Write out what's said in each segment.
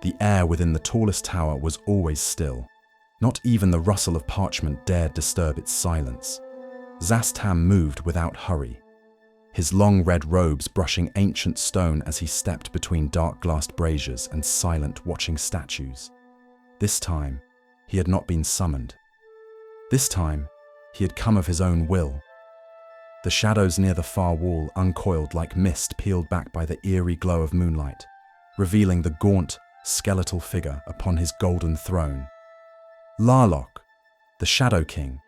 The air within the tallest tower was always still. Not even the rustle of parchment dared disturb its silence. Zastam moved without hurry, his long red robes brushing ancient stone as he stepped between dark-glassed braziers and silent watching statues. This time, he had not been summoned. This time, he had come of his own will. The shadows near the far wall uncoiled like mist peeled back by the eerie glow of moonlight, revealing the gaunt, skeletal figure upon his golden throne. Larloch, the Shadow King,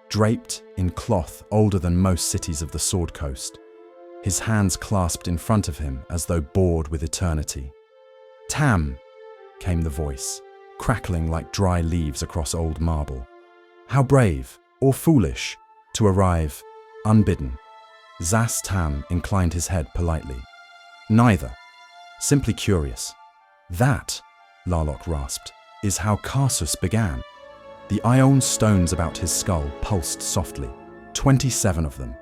draped in cloth older than most cities of the Sword Coast, his hands clasped in front of him as though bored with eternity. "Tam," came the voice, crackling like dry leaves across old marble. "How brave, or foolish, to arrive unbidden." Zastam inclined his head politely. "Neither. Simply curious." "That," Larloch rasped, "is how Karsus began." The iron stones about his skull pulsed softly, 27 of them,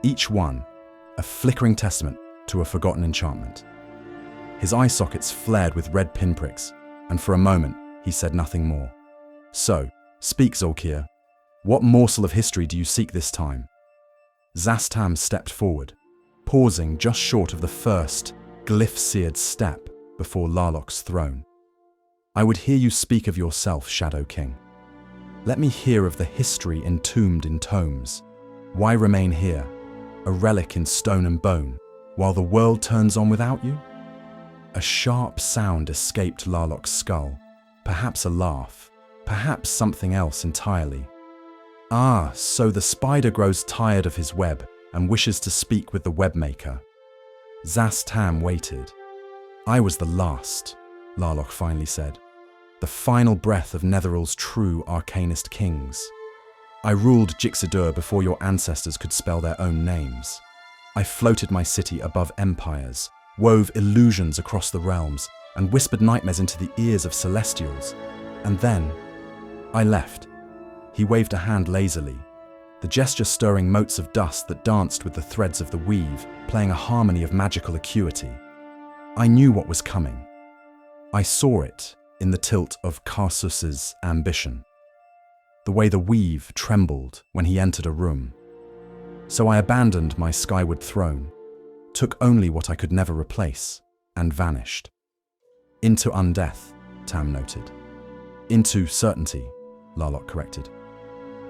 each one a flickering testament to a forgotten enchantment. His eye sockets flared with red pinpricks, and for a moment he said nothing more. "So, speak, Zolkir. What morsel of history do you seek this time?" Zastam stepped forward, pausing just short of the first, glyph-seared step before Larloch's throne. "I would hear you speak of yourself, Shadow King. Let me hear of the history entombed in tomes. Why remain here, a relic in stone and bone, while the world turns on without you?" A sharp sound escaped Larloch's skull, perhaps a laugh, perhaps something else entirely. "Ah, so the spider grows tired of his web and wishes to speak with the webmaker." Zastam waited. "I was the last," Larloch finally said. "The final breath of Netheril's true arcanist kings. I ruled Jixadur before your ancestors could spell their own names. I floated my city above empires, wove illusions across the realms, and whispered nightmares into the ears of celestials. And then, I left." He waved a hand lazily, the gesture stirring motes of dust that danced with the threads of the weave, playing a harmony of magical acuity. "I knew what was coming. I saw it in the tilt of Karsus's ambition, the way the weave trembled when he entered a room. So I abandoned my skyward throne, took only what I could never replace, and vanished. Into undeath," Tam noted. "Into certainty," Larloch corrected.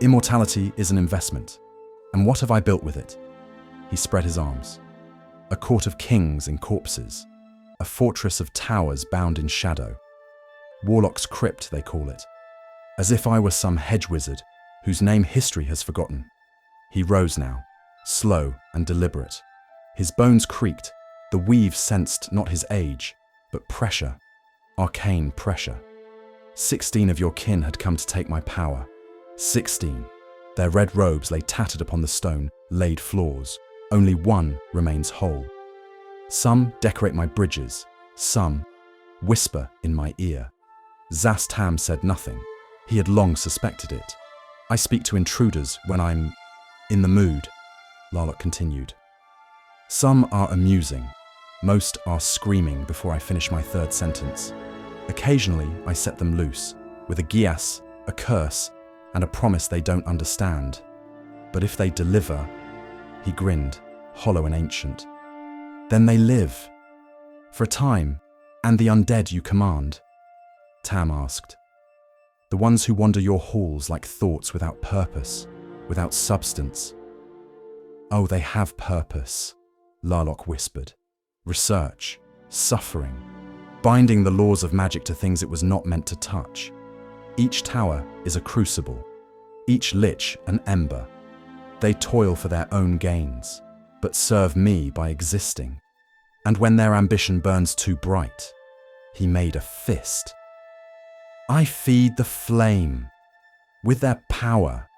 "Immortality is an investment, and what have I built with it?" He spread his arms. "A court of kings in corpses, a fortress of towers bound in shadow. Warlock's Crypt, they call it, as if I were some hedge wizard whose name history has forgotten." He rose now, slow and deliberate. His bones creaked, the weave sensed not his age, but pressure, arcane pressure. 16 of your kin had come to take my power. 16. Their red robes lay tattered upon the stone, laid floors. Only one remains whole. Some decorate my bridges, some whisper in my ear. Zastam said nothing. He had long suspected it. "I speak to intruders when I'm in the mood," Larloch continued. "Some are amusing. Most are screaming before I finish my third sentence. Occasionally, I set them loose, with a gias, a curse, and a promise they don't understand. But if they deliver," he grinned, hollow and ancient, "then they live. For a time, and the undead you command?" Tam asked. "The ones who wander your halls like thoughts without purpose, without substance." "Oh, they have purpose," Larloch whispered. "Research, suffering, binding the laws of magic to things it was not meant to touch. Each tower is a crucible, each lich an ember. They toil for their own gains, but serve me by existing. And when their ambition burns too bright," he made a fist, "I feed the flame. With their power,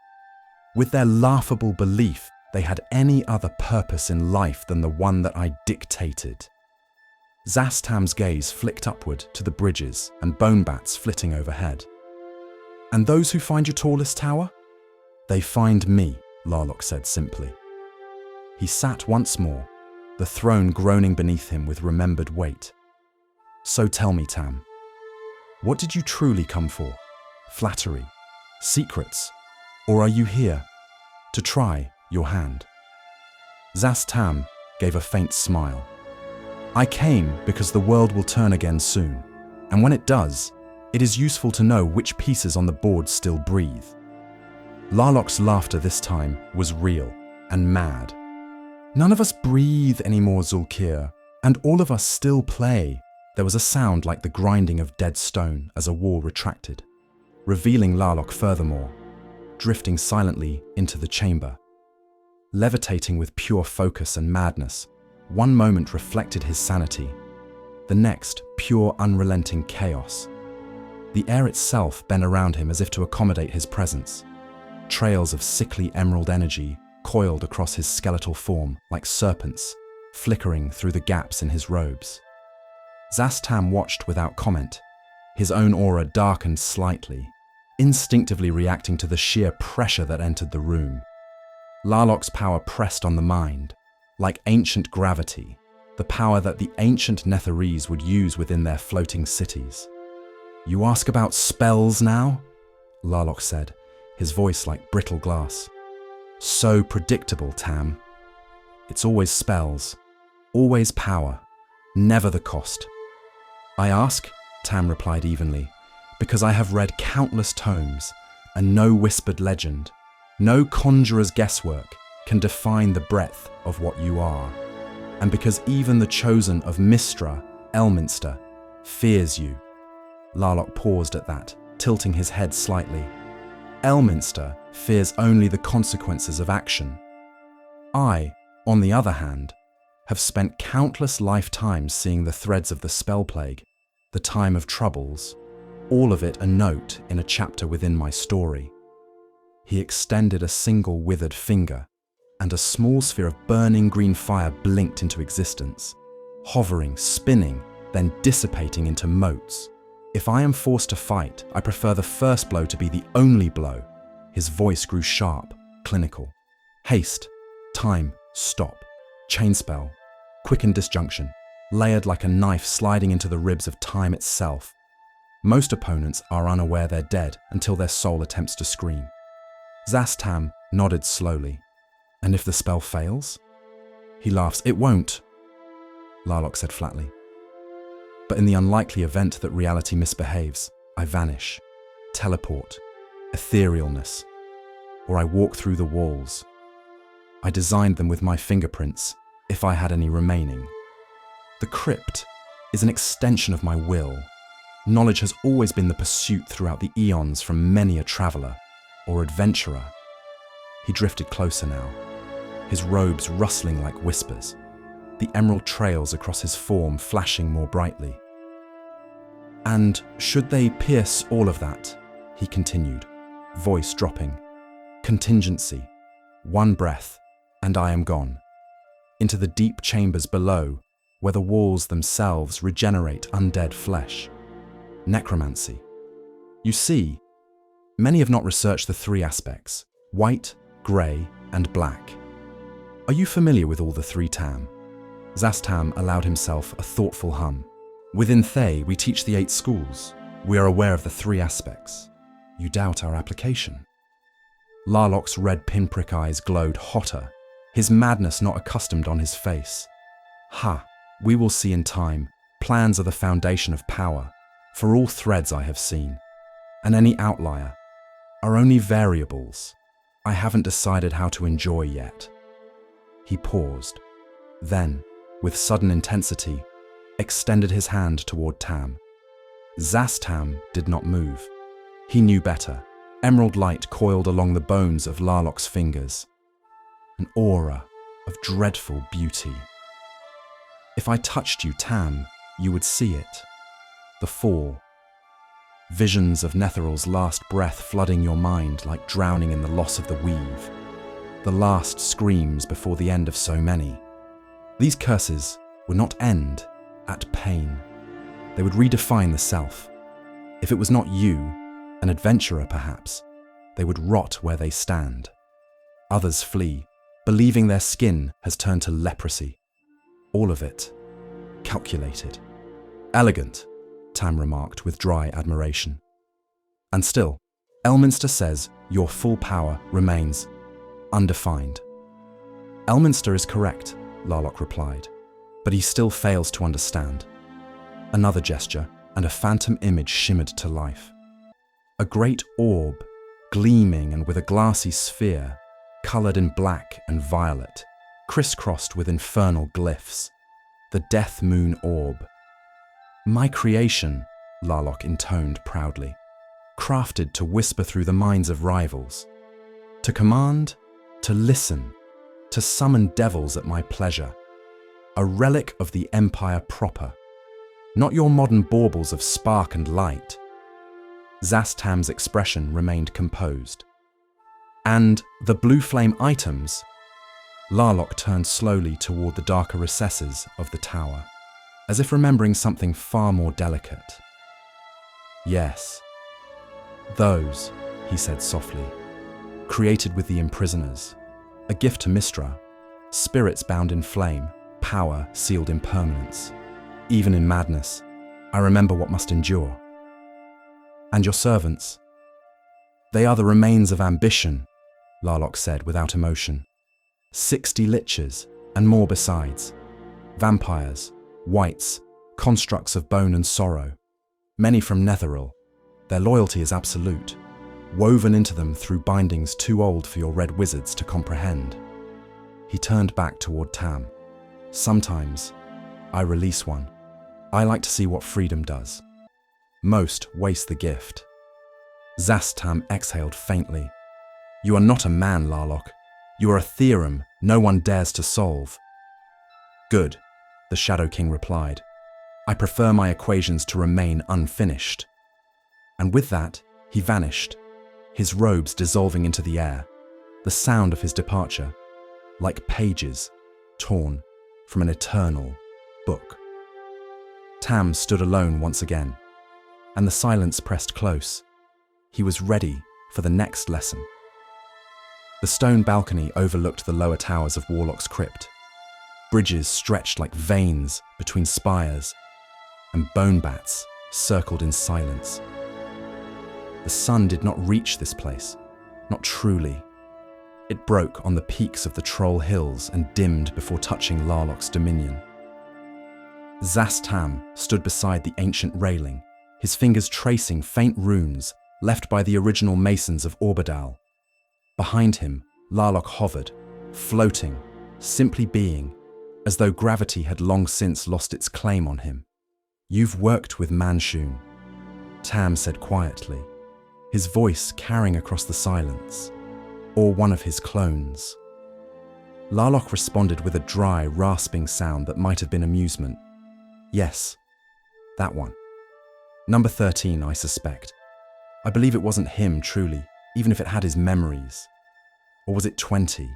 with their laughable belief they had any other purpose in life than the one that I dictated." Zastam's gaze flicked upward to the bridges and bone bats flitting overhead. "And those who find your tallest tower?" "They find me," Larloch said simply. He sat once more, the throne groaning beneath him with remembered weight. "So tell me, Tam, What did you truly come for? Flattery? Secrets? Or are you here to try your hand? Zastam gave a faint smile. I came because the world will turn again soon, and when it does, it is useful to know which pieces on the board still breathe. Larloch's laughter this time was real and mad. None of us breathe anymore, Zulkir, and all of us still play. There was a sound like the grinding of dead stone as a wall retracted, revealing Larloch furthermore, drifting silently into the chamber. Levitating with pure focus and madness, one moment reflected his sanity, the next pure unrelenting chaos. The air itself bent around him as if to accommodate his presence. Trails of sickly emerald energy coiled across his skeletal form like serpents, flickering through the gaps in his robes. Zastam watched without comment, his own aura darkened slightly, instinctively reacting to the sheer pressure that entered the room. Larloch's power pressed on the mind, like ancient gravity, the power that the ancient Netherese would use within their floating cities. You ask about spells now? Larloch said, his voice like brittle glass. So predictable, Tam. It's always spells, always power, never the cost. I ask, Tam replied evenly, because I have read countless tomes, and no whispered legend, no conjurer's guesswork can define the breadth of what you are, and because even the chosen of Mistra, Elminster, fears you. Larloch paused at that, tilting his head slightly. Elminster fears only the consequences of action. I, on the other hand, have spent countless lifetimes seeing the threads of the spell plague, the time of troubles, all of it a note in a chapter within my story. He extended a single withered finger, and a small sphere of burning green fire blinked into existence, hovering, spinning, then dissipating into motes. If I am forced to fight, I prefer the first blow to be the only blow. His voice grew sharp, clinical. Haste, time, stop, chain spell, quicken disjunction, layered like a knife sliding into the ribs of time itself. Most opponents are unaware they're dead until their soul attempts to scream. Zastam nodded slowly. And if the spell fails? He laughs. It won't, Larloch said flatly. But in the unlikely event that reality misbehaves, I vanish, teleport, etherealness, or I walk through the walls. I designed them with my fingerprints, if I had any remaining. The crypt is an extension of my will. Knowledge has always been the pursuit throughout the eons from many a traveller or adventurer. He drifted closer now, his robes rustling like whispers, the emerald trails across his form flashing more brightly. And should they pierce all of that, he continued, voice dropping, contingency, one breath, and I am gone, into the deep chambers below, where the walls themselves regenerate undead flesh. Necromancy. You see, many have not researched the three aspects, white, grey, and black. Are you familiar with all the three, Tam? Zastam allowed himself a thoughtful hum. Within Thay, we teach the 8 schools. We are aware of the three aspects. You doubt our application? Larloch's red pinprick eyes glowed hotter, his madness not accustomed on his face. Ha, we will see in time. Plans are the foundation of power, for all threads I have seen, and any outlier are only variables I haven't decided how to enjoy yet. He paused, then, with sudden intensity, extended his hand toward Tam. Zastam did not move. He knew better. Emerald light coiled along the bones of Larloch's fingers, an aura of dreadful beauty. If I touched you, Tam, you would see it. The fall. Visions of Netheril's last breath flooding your mind like drowning in the loss of the weave. The last screams before the end of so many. These curses would not end at pain. They would redefine the self. If it was not you, an adventurer perhaps, they would rot where they stand. Others flee, believing their skin has turned to leprosy. All of it calculated, elegant, Tam remarked with dry admiration. And still, Elminster says your full power remains undefined. Elminster is correct, Larloch replied, but he still fails to understand. Another gesture, and a phantom image shimmered to life. A great orb, gleaming and with a glassy sphere, coloured in black and violet, crisscrossed with infernal glyphs. The Death Moon Orb. My creation, Larloch intoned proudly, crafted to whisper through the minds of rivals, to command, to listen, to summon devils at my pleasure. A relic of the Empire proper, not your modern baubles of spark and light. Zastam's expression remained composed. And the blue flame items? Larloch turned slowly toward the darker recesses of the tower, as if remembering something far more delicate. Yes, those, he said softly, created with the imprisoners, a gift to Mistra, spirits bound in flame, power sealed in permanence. Even in madness, I remember what must endure. And your servants? They are the remains of ambition, Larloch said without emotion. 60 liches, and more besides. Vampires, wights, constructs of bone and sorrow. Many from Netheril. Their loyalty is absolute, woven into them through bindings too old for your red wizards to comprehend. He turned back toward Tam. Sometimes, I release one. I like to see what freedom does. Most waste the gift. Zastam exhaled faintly. You are not a man, Larloch. You are a theorem no one dares to solve. Good, the Shadow King replied. I prefer my equations to remain unfinished. And with that, he vanished, his robes dissolving into the air, the sound of his departure, like pages torn from an eternal book. Tam stood alone once again, and the silence pressed close. He was ready for the next lesson. The stone balcony overlooked the lower towers of Warlock's crypt. Bridges stretched like veins between spires, and bone bats circled in silence. The sun did not reach this place, not truly. It broke on the peaks of the Troll Hills and dimmed before touching Larloch's dominion. Zastam stood beside the ancient railing, his fingers tracing faint runes left by the original masons of Orbadal. Behind him, Larloch hovered, floating, simply being, as though gravity had long since lost its claim on him. You've worked with Manshun, Tam said quietly, his voice carrying across the silence, or one of his clones. Larloch responded with a dry, rasping sound that might have been amusement. Yes, that one. Number 13, I suspect. I believe it wasn't him, truly, even if it had his memories. Or was it 20?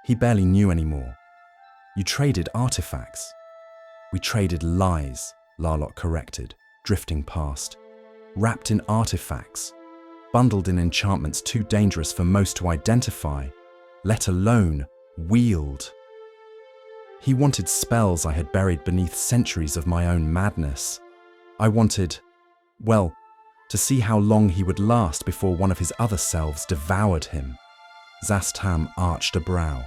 He barely knew anymore. You traded artifacts. We traded lies, Larloch corrected, drifting past. Wrapped in artifacts, bundled in enchantments too dangerous for most to identify, let alone wield. He wanted spells I had buried beneath centuries of my own madness. I wanted, well, to see how long he would last before one of his other selves devoured him. Zastam arched a brow.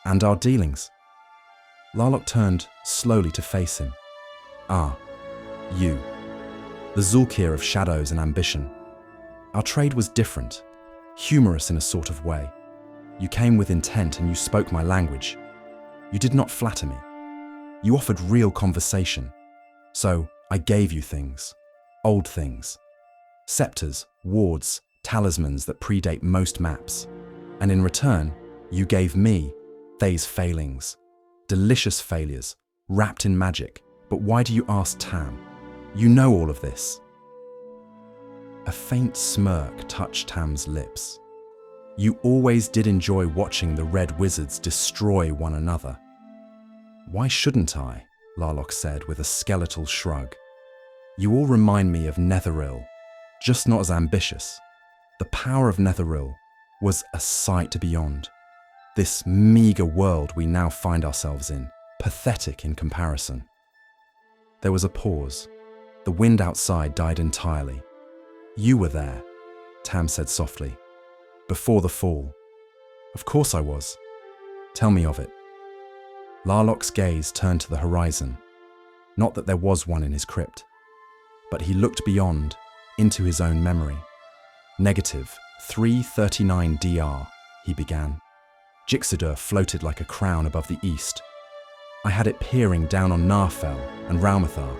And our dealings? Larloch turned slowly to face him. Ah, you. The Zulkir of shadows and ambition. Our trade was different, humorous in a sort of way. You came with intent and you spoke my language. You did not flatter me. You offered real conversation. So I gave you things, old things. Scepters, wards, talismans that predate most maps. And in return, you gave me Thay's failings. Delicious failures, wrapped in magic. But why do you ask Tam? You know all of this. A faint smirk touched Tam's lips. You always did enjoy watching the Red Wizards destroy one another. Why shouldn't I? Larloch said with a skeletal shrug. You all remind me of Netheril, just not as ambitious. The power of Netheril was a sight beyond. This meager world we now find ourselves in, pathetic in comparison. There was a pause. The wind outside died entirely. "You were there," Tam said softly. "Before the fall." "Of course I was. Tell me of it." Larloch's gaze turned to the horizon. Not that there was one in his crypt, but he looked beyond, into his own memory. "Negative 339 DR, he began. Jixadur floated like a crown above the east. I had it peering down on Narfell and Raumathar.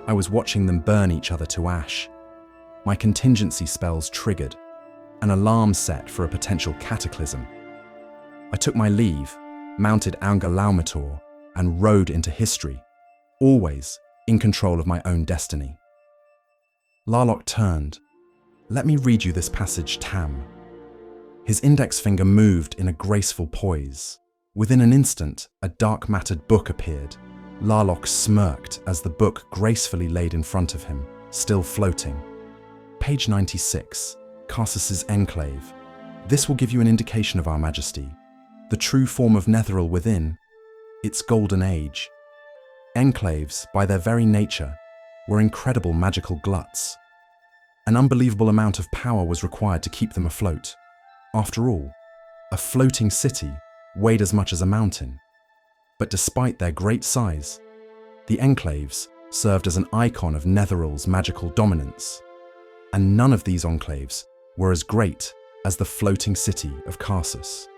I was watching them burn each other to ash. My contingency spells triggered, an alarm set for a potential cataclysm. I took my leave, mounted Aungalaumator, and rode into history, always in control of my own destiny." Larloch turned. "Let me read you this passage, Tam." His index finger moved in a graceful poise. Within an instant, a dark-mattered book appeared. Larloch smirked as the book gracefully laid in front of him, still floating. Page 96, Karsus's Enclave. "This will give you an indication of our majesty, the true form of Netheril within, its golden age. Enclaves, by their very nature, were incredible magical gluts. An unbelievable amount of power was required to keep them afloat. After all, a floating city weighed as much as a mountain. But despite their great size, the enclaves served as an icon of Netheril's magical dominance. And none of these enclaves were as great as the floating city of Karsus.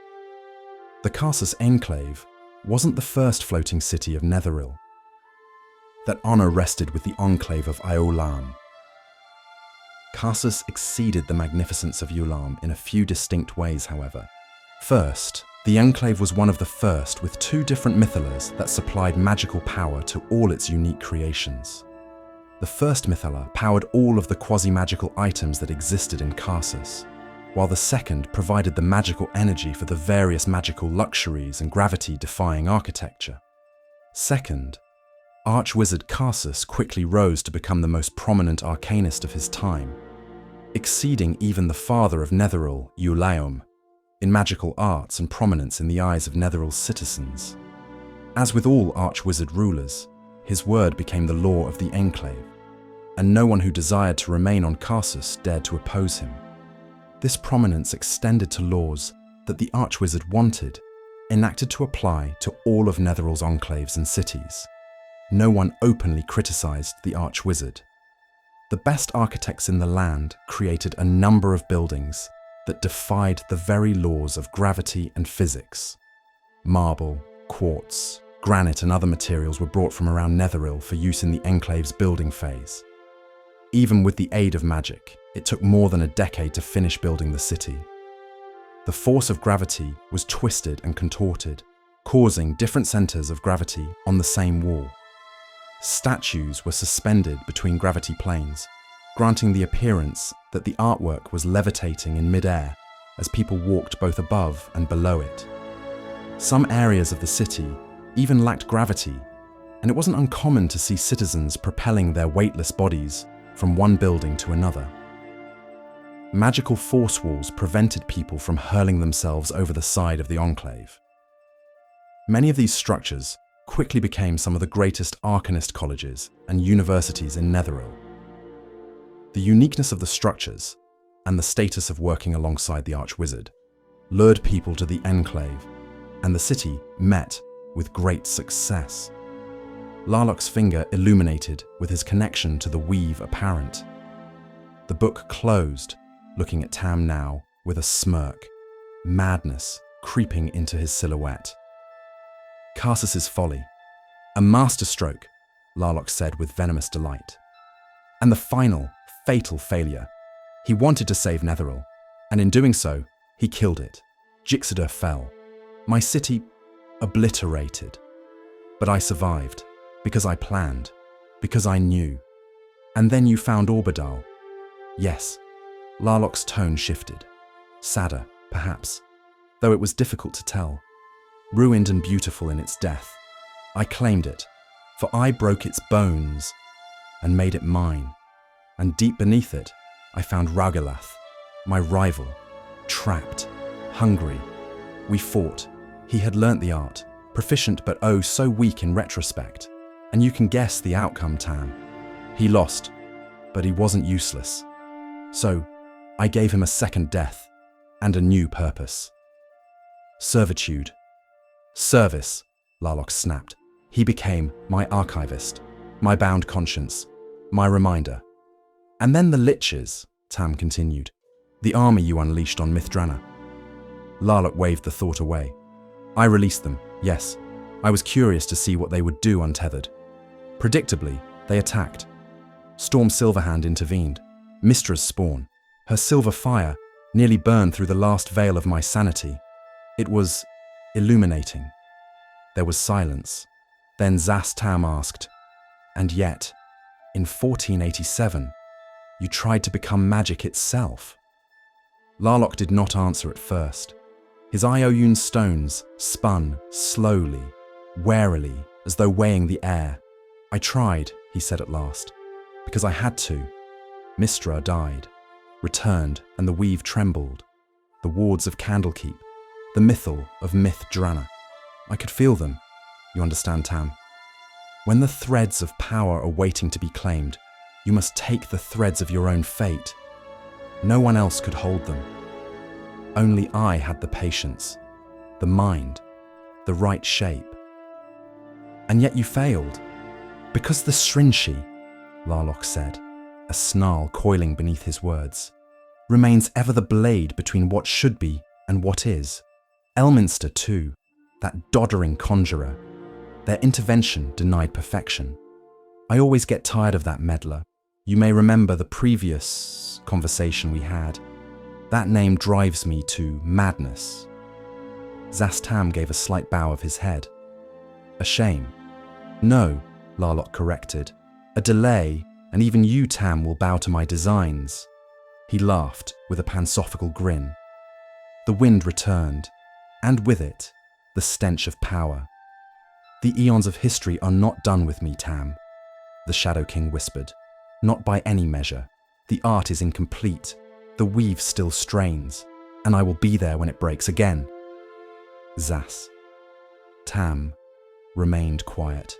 The Karsus Enclave wasn't the first floating city of Netheril. That honor rested with the enclave of Iolam. Karsus exceeded the magnificence of Ulam in a few distinct ways, however. First, the enclave was one of the first with two different mythallas that supplied magical power to all its unique creations. The first mythalla powered all of the quasi-magical items that existed in Karsus, while the second provided the magical energy for the various magical luxuries and gravity-defying architecture. Second, Archwizard Karsus quickly rose to become the most prominent arcanist of his time, exceeding even the father of Netheril, Ulaum, in magical arts and prominence in the eyes of Netheril's citizens. As with all Archwizard rulers, his word became the law of the Enclave, and no one who desired to remain on Karsus dared to oppose him. This prominence extended to laws that the Archwizard wanted, enacted to apply to all of Netheril's enclaves and cities. No one openly criticized the Archwizard. The best architects in the land created a number of buildings that defied the very laws of gravity and physics. Marble, quartz, granite and other materials were brought from around Netheril for use in the Enclave's building phase. Even with the aid of magic, it took more than a decade to finish building the city. The force of gravity was twisted and contorted, causing different centers of gravity on the same wall. Statues were suspended between gravity planes, granting the appearance that the artwork was levitating in mid-air as people walked both above and below it. Some areas of the city even lacked gravity, and it wasn't uncommon to see citizens propelling their weightless bodies from one building to another. Magical force walls prevented people from hurling themselves over the side of the enclave. Many of these structures quickly became some of the greatest arcanist colleges and universities in Netheril. The uniqueness of the structures and the status of working alongside the Archwizard lured people to the Enclave, and the city met with great success. Larloch's finger illuminated with his connection to the weave apparent. The book closed, looking at Tam now with a smirk, madness creeping into his silhouette. Karsus's folly. A masterstroke, Larloch said with venomous delight. And the final, fatal failure. He wanted to save Netheril, and in doing so, he killed it. Jixadur fell. My city obliterated. But I survived, because I planned, because I knew. And then you found Orbadal. Yes, Larloch's tone shifted. Sadder, perhaps, though it was difficult to tell. Ruined and beautiful in its death. I claimed it, for I broke its bones and made it mine. And deep beneath it, I found Raugalath, my rival, trapped, hungry. We fought. He had learnt the art, proficient but oh so weak in retrospect. And you can guess the outcome, Tam. He lost, but he wasn't useless. So, I gave him a second death and a new purpose. Servitude. Service, Larloch snapped. He became my archivist, my bound conscience, my reminder. And then the liches, Tam continued. The army you unleashed on Mithdrana. Larloch waved the thought away. I released them, yes. I was curious to see what they would do untethered. Predictably, they attacked. Storm Silverhand intervened. Mystra's spawn. Her silver fire nearly burned through the last veil of my sanity. It was illuminating. There was silence. Then Zas Tam asked, "And yet, in 1487, you tried to become magic itself?" Larloch did not answer at first. His Ioun stones spun slowly, warily, as though weighing the air. "I tried," he said at last, "because I had to. Mystra died, returned, and the weave trembled. The wards of Candlekeep, the mythal of Mithdrana. I could feel them, you understand, Tam. When the threads of power are waiting to be claimed, you must take the threads of your own fate. No one else could hold them. Only I had the patience, the mind, the right shape. And yet you failed. Because the Srinshi," Larloch said, a snarl coiling beneath his words, "remains ever the blade between what should be and what is. Elminster too, that doddering conjurer. Their intervention denied perfection. I always get tired of that meddler. You may remember the previous conversation we had. That name drives me to madness." Zas Tam gave a slight bow of his head. "A shame." "No," Larloch corrected. "A delay, and even you, Tam, will bow to my designs." He laughed with a pansophical grin. The wind returned, and with it, the stench of power. "The eons of history are not done with me, Tam," the Shadow King whispered. "Not by any measure. The art is incomplete. The weave still strains, and I will be there when it breaks again." Zas. Tam remained quiet.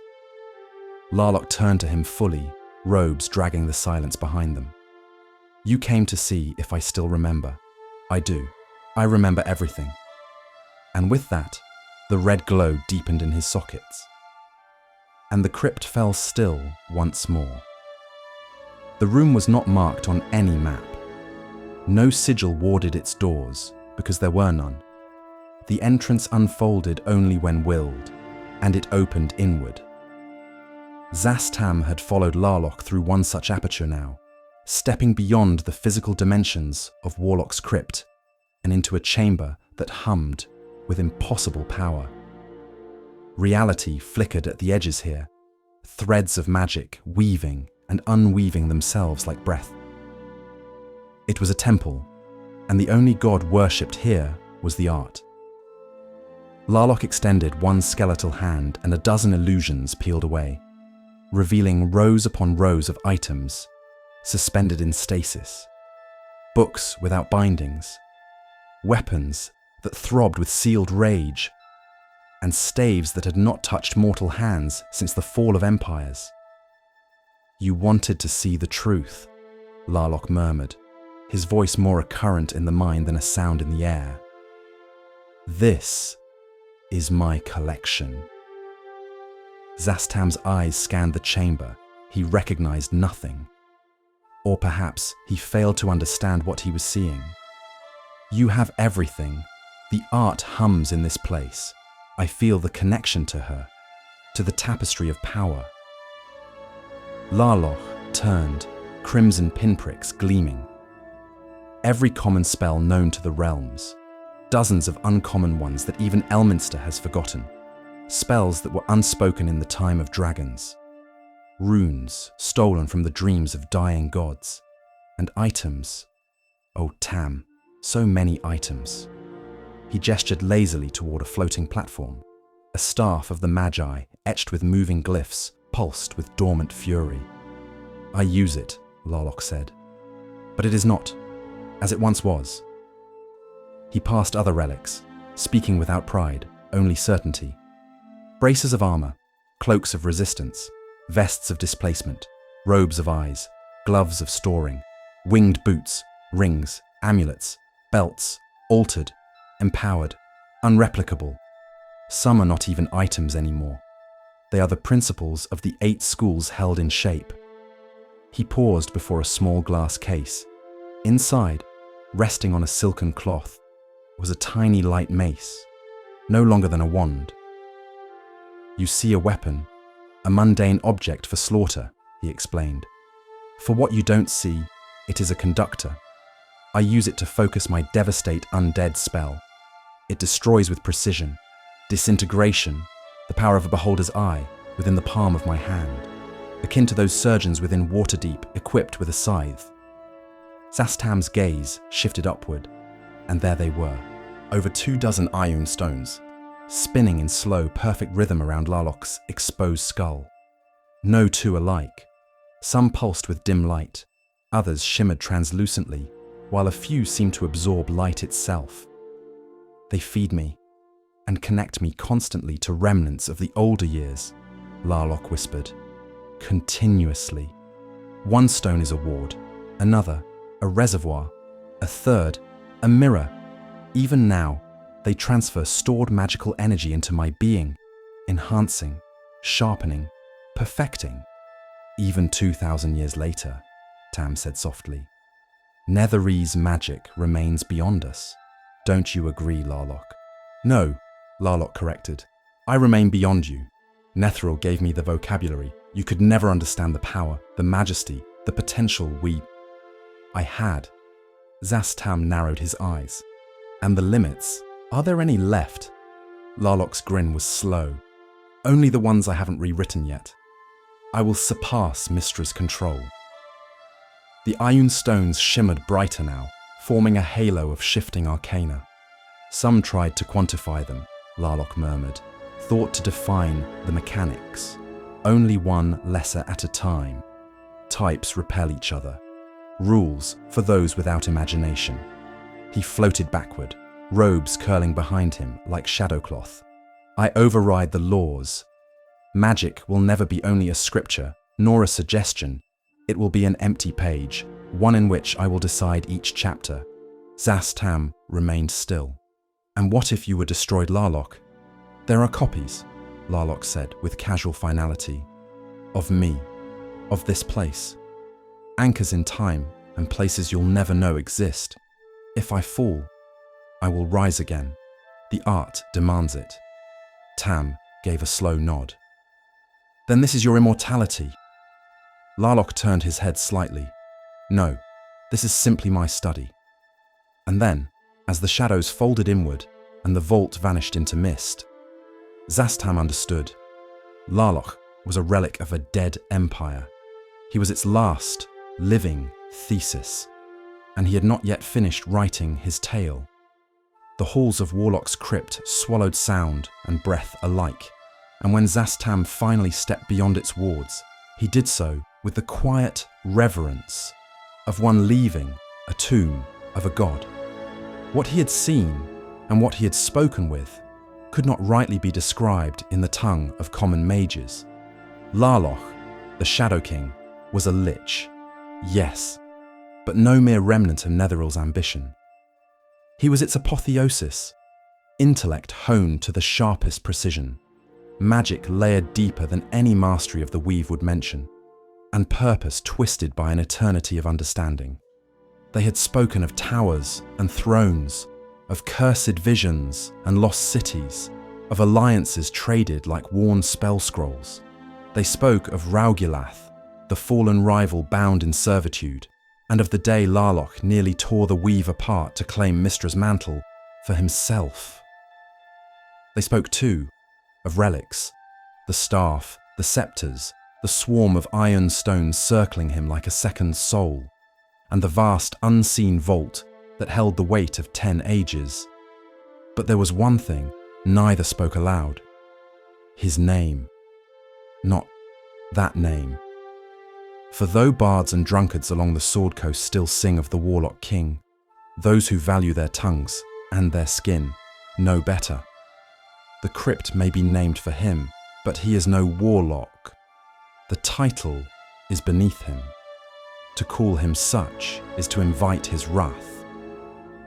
Larloch turned to him fully, robes dragging the silence behind them. "You came to see if I still remember. I do. I remember everything." And with that, the red glow deepened in his sockets. And the crypt fell still once more. The room was not marked on any map. No sigil warded its doors, because there were none. The entrance unfolded only when willed, and it opened inward. Zas Tam had followed Larloch through one such aperture now, stepping beyond the physical dimensions of Warlock's crypt and into a chamber that hummed with impossible power. Reality flickered at the edges here, threads of magic weaving and unweaving themselves like breath. It was a temple, and the only god worshipped here was the art. Larloch extended one skeletal hand and a dozen illusions peeled away, revealing rows upon rows of items suspended in stasis. Books without bindings, weapons that throbbed with sealed rage, and staves that had not touched mortal hands since the fall of empires. "You wanted to see the truth," Larloch murmured, his voice more recurrent in the mind than a sound in the air. "This is my collection." Zas Tam's eyes scanned the chamber. He recognized nothing. Or perhaps he failed to understand what he was seeing. "You have everything. The art hums in this place. I feel the connection to her, to the tapestry of power." Larloch turned, crimson pinpricks gleaming. Every common spell known to the realms, dozens of uncommon ones that even Elminster has forgotten, spells that were unspoken in the time of dragons, runes stolen from the dreams of dying gods, and items. Oh, Tam, so many items. He gestured lazily toward a floating platform, a staff of the Magi etched with moving glyphs, pulsed with dormant fury. "I use it," Larloch said, "but it is not as it once was." He passed other relics, speaking without pride, only certainty. Braces of armor, cloaks of resistance, vests of displacement, robes of eyes, gloves of storing, winged boots, rings, amulets, belts, altered, empowered, unreplicable. Some are not even items anymore. They are the principles of the 8 schools held in shape. He paused before a small glass case. Inside, resting on a silken cloth, was a tiny light mace, no longer than a wand. You see a weapon, a mundane object for slaughter, he explained. For what you don't see, it is a conductor. I use it to focus my devastate undead spell. It destroys with precision, disintegration, the power of a beholder's eye within the palm of my hand, akin to those surgeons within Waterdeep equipped with a scythe. Zastam's gaze shifted upward, and there they were, over 24 Ioun stones, spinning in slow, perfect rhythm around Larloch's exposed skull. No two alike. Some pulsed with dim light, others shimmered translucently, while a few seemed to absorb light itself. They feed me, and connect me constantly to remnants of the older years, Larloch whispered. Continuously. One stone is a ward, another, a reservoir, a third, a mirror. Even now, they transfer stored magical energy into my being, enhancing, sharpening, perfecting. Even 2,000 years later, Tam said softly. Netheril's magic remains beyond us. Don't you agree, Larloch? No, Larloch corrected. I remain beyond you. Netheril gave me the vocabulary. You could never understand the power, the majesty, the potential I had. Zastam narrowed his eyes. And the limits, are there any left? Larloch's grin was slow. Only the ones I haven't rewritten yet. I will surpass Mystra's control. The Ioun stones shimmered brighter now, forming a halo of shifting arcana. Some tried to quantify them, Larloch murmured, thought to define the mechanics. Only one lesser at a time. Types repel each other. Rules for those without imagination. He floated backward, robes curling behind him like shadow cloth. I override the laws. Magic will never be only a scripture, nor a suggestion. It will be an empty page, one in which I will decide each chapter. Zastam remained still. And what if you were destroyed, Larloch? There are copies, Larloch said with casual finality. Of me, of this place. Anchors in time and places you'll never know exist. If I fall, I will rise again. The art demands it. Tam gave a slow nod. Then this is your immortality. Larloch turned his head slightly. No, this is simply my study. And then, as the shadows folded inward and the vault vanished into mist, Zastam understood. Larloch was a relic of a dead empire. He was its last, living thesis, and he had not yet finished writing his tale. The halls of Warlock's crypt swallowed sound and breath alike, and when Zastam finally stepped beyond its wards, he did so with the quiet reverence of one leaving a tomb of a god. What he had seen and what he had spoken with could not rightly be described in the tongue of common mages. Larloch, the Shadow King, was a lich, yes, but no mere remnant of Netheril's ambition. He was its apotheosis, intellect honed to the sharpest precision, magic layered deeper than any mastery of the weave would mention, and purpose twisted by an eternity of understanding. They had spoken of towers and thrones, of cursed visions and lost cities, of alliances traded like worn spell scrolls. They spoke of Raugulath, the fallen rival bound in servitude, and of the day Larloch nearly tore the weave apart to claim Mystra's mantle for himself. They spoke too of relics, the staff, the scepters, the swarm of iron stones circling him like a second soul, and the vast unseen vault that held the weight of 10 ages. But there was one thing neither spoke aloud. His name. Not that name. For though bards and drunkards along the Sword Coast still sing of the Warlock King, those who value their tongues and their skin know better. The crypt may be named for him, but he is no warlock. The title is beneath him. To call him such is to invite his wrath.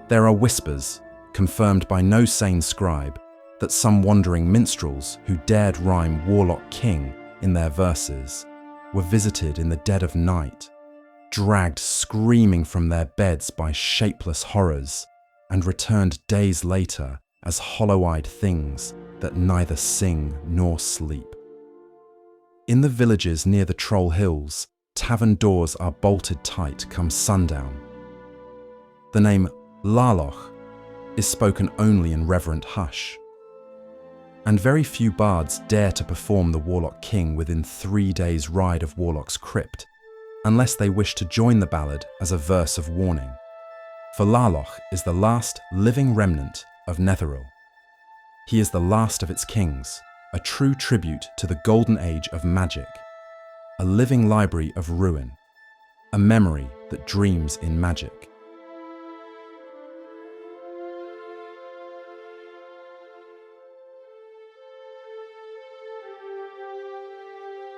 There are whispers, confirmed by no sane scribe, that some wandering minstrels who dared rhyme Warlock King in their verses were visited in the dead of night, dragged screaming from their beds by shapeless horrors, and returned days later as hollow-eyed things that neither sing nor sleep. In the villages near the Troll Hills, tavern doors are bolted tight come sundown. The name Larloch is spoken only in reverent hush, and very few bards dare to perform the Warlock King within 3 days' ride of Warlock's crypt, unless they wish to join the ballad as a verse of warning. For Larloch is the last living remnant of Netheril. He is the last of its kings, a true tribute to the golden age of magic, a living library of ruin, a memory that dreams in magic.